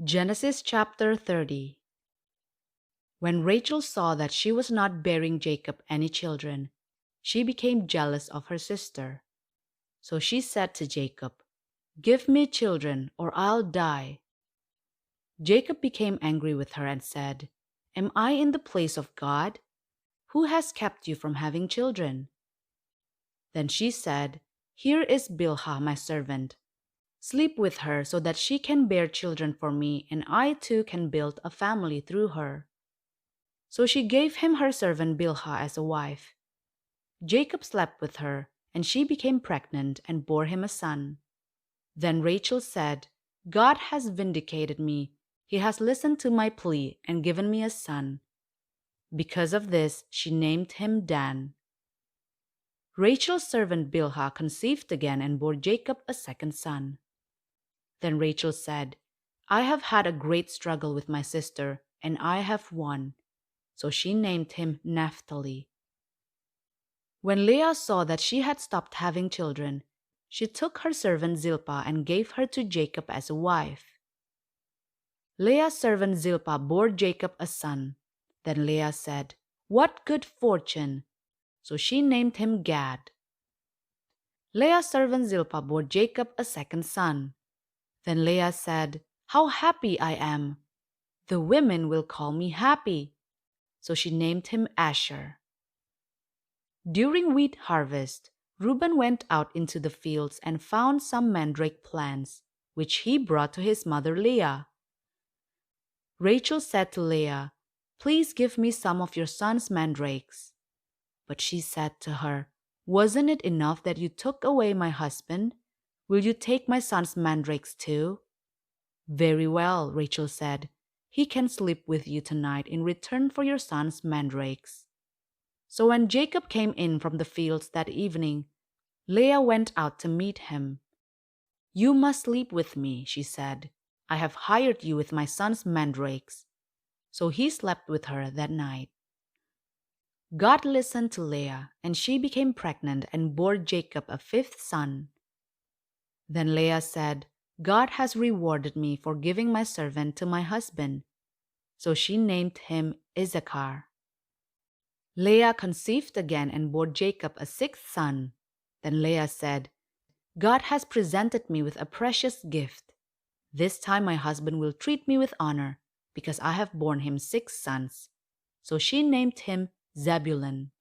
Genesis chapter 30. When Rachel saw that she was not bearing Jacob any children, she became jealous of her sister. So she said to Jacob, "Give me children, or I'll die." Jacob became angry with her and said, "Am I in the place of God? Who has kept you from having children?" Then she said, "Here is Bilhah, my servant. Sleep with her so that she can bear children for me, and I too can build a family through her." So she gave him her servant Bilhah as a wife. Jacob slept with her, and she became pregnant and bore him a son. Then Rachel said, "God has vindicated me. He has listened to my plea and given me a son." Because of this, she named him Dan. Rachel's servant Bilhah conceived again and bore Jacob a second son. Then Rachel said, "I have had a great struggle with my sister, and I have won." So she named him Naphtali. When Leah saw that she had stopped having children, she took her servant Zilpah and gave her to Jacob as a wife. Leah's servant Zilpah bore Jacob a son. Then Leah said, "What good fortune!" So she named him Gad. Leah's servant Zilpah bore Jacob a second son. Then Leah said, "How happy I am! The women will call me happy." So she named him Asher. During wheat harvest, Reuben went out into the fields and found some mandrake plants, which he brought to his mother Leah. Rachel said to Leah, "Please give me some of your son's mandrakes." But she said to her, "Wasn't it enough that you took away my husband? Will you take my son's mandrakes too?" "Very well," Rachel said. "He can sleep with you tonight in return for your son's mandrakes." So when Jacob came in from the fields that evening, Leah went out to meet him. "You must sleep with me," she said. "I have hired you with my son's mandrakes." So he slept with her that night. God listened to Leah, and she became pregnant and bore Jacob a fifth son. Then Leah said, "God has rewarded me for giving my servant to my husband." So she named him Issachar. Leah conceived again and bore Jacob a sixth son. Then Leah said, "God has presented me with a precious gift. This time my husband will treat me with honor, because I have borne him 6 sons." So she named him Zebulun.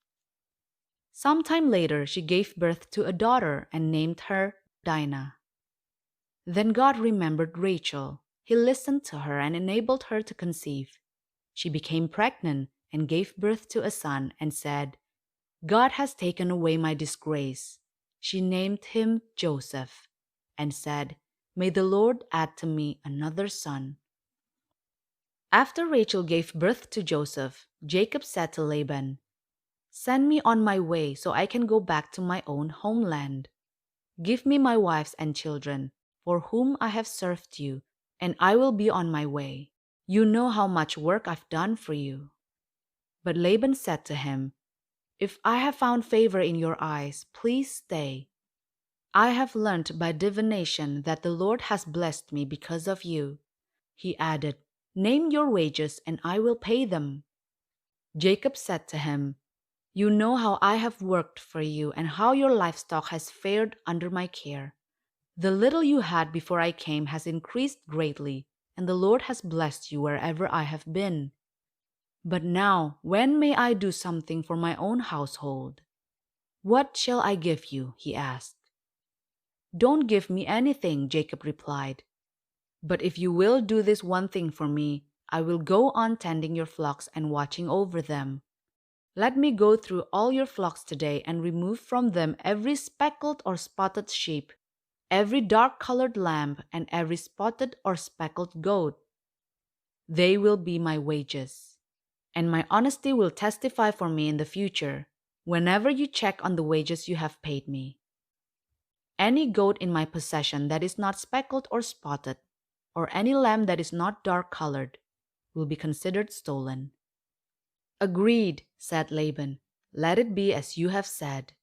Sometime later she gave birth to a daughter and named her Dinah. Then God remembered Rachel. He listened to her and enabled her to conceive. She became pregnant and gave birth to a son and said, "God has taken away my disgrace." She named him Joseph and said, "May the Lord add to me another son." After Rachel gave birth to Joseph, Jacob said to Laban, "Send me on my way so I can go back to my own homeland. Give me my wives and children, for whom I have served you, and I will be on my way. You know how much work I've done for you." But Laban said to him, "If I have found favor in your eyes, please stay. I have learned by divination that the Lord has blessed me because of you." He added, "Name your wages and I will pay them." Jacob said to him, "You know how I have worked for you and how your livestock has fared under my care. The little you had before I came has increased greatly, and the Lord has blessed you wherever I have been. But now, when may I do something for my own household?" "What shall I give you?" he asked. "Don't give me anything," Jacob replied. "But if you will do this one thing for me, I will go on tending your flocks and watching over them. Let me go through all your flocks today and remove from them every speckled or spotted sheep, every dark-colored lamb, and every spotted or speckled goat. They will be my wages. And my honesty will testify for me in the future, whenever you check on the wages you have paid me. Any goat in my possession that is not speckled or spotted, or any lamb that is not dark-colored, will be considered stolen." "Agreed," said Laban. "Let it be as you have said."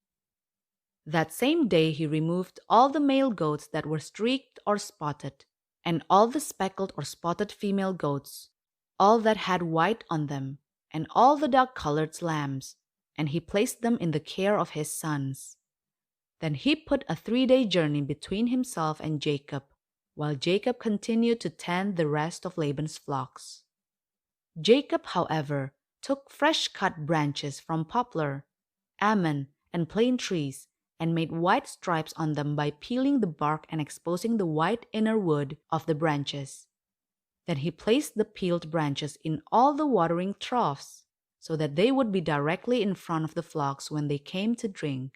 That same day he removed all the male goats that were streaked or spotted. and all the speckled or spotted female goats, all that had white on them, and all the dark-colored lambs, and he placed them in the care of his sons. Then he put a 3-day journey between himself and Jacob, while Jacob continued to tend the rest of Laban's flocks. Jacob, however, took fresh-cut branches from poplar, almond, and plane trees, and made white stripes on them by peeling the bark and exposing the white inner wood of the branches. Then he placed the peeled branches in all the watering troughs, so that they would be directly in front of the flocks when they came to drink.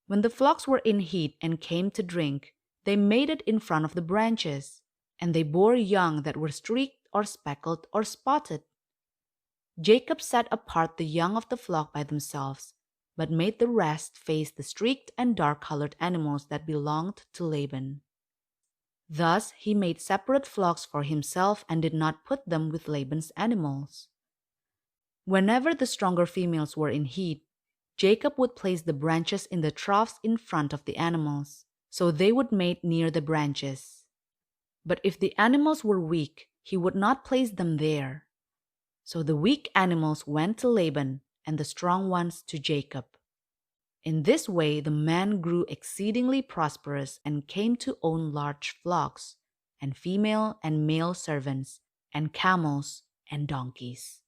When the flocks were in heat and came to drink, they made it in front of the branches, and they bore young that were streaked or speckled or spotted. Jacob set apart the young of the flock by themselves, but made the rest face the streaked and dark-colored animals that belonged to Laban. Thus he made separate flocks for himself and did not put them with Laban's animals. Whenever the stronger females were in heat, Jacob would place the branches in the troughs in front of the animals, so they would mate near the branches. But if the animals were weak, he would not place them there. So the weak animals went to Laban, and the strong ones to Jacob. In this way the man grew exceedingly prosperous and came to own large flocks, and female and male servants, and camels and donkeys.